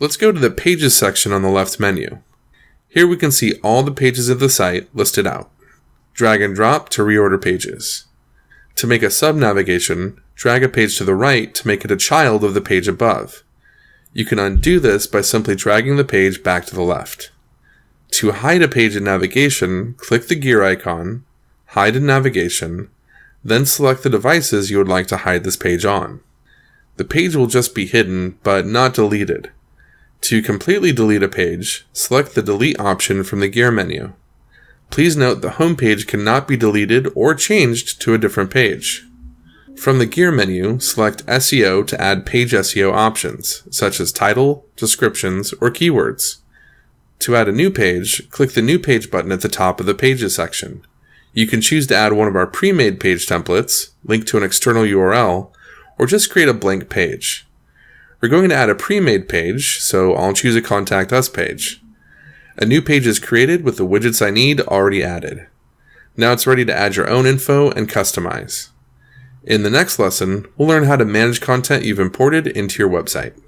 Let's go to the Pages section on the left menu. Here we can see all the pages of the site listed out. Drag and drop to reorder pages. To make a sub-navigation, drag a page to the right to make it a child of the page above. You can undo this by simply dragging the page back to the left. To hide a page in navigation, click the gear icon, hide in navigation, then select the devices you would like to hide this page on. The page will just be hidden, but not deleted. To completely delete a page, select the Delete option from the Gear menu. Please note the home page cannot be deleted or changed to a different page. From the Gear menu, select SEO to add page SEO options, such as title, descriptions, or keywords. To add a new page, click the New Page button at the top of the Pages section. You can choose to add one of our pre-made page templates, link to an external URL, or just create a blank page. We're going to add a pre-made page, so I'll choose a Contact Us page. A new page is created with the widgets I need already added. Now it's ready to add your own info and customize. In the next lesson, we'll learn how to manage content you've imported into your website.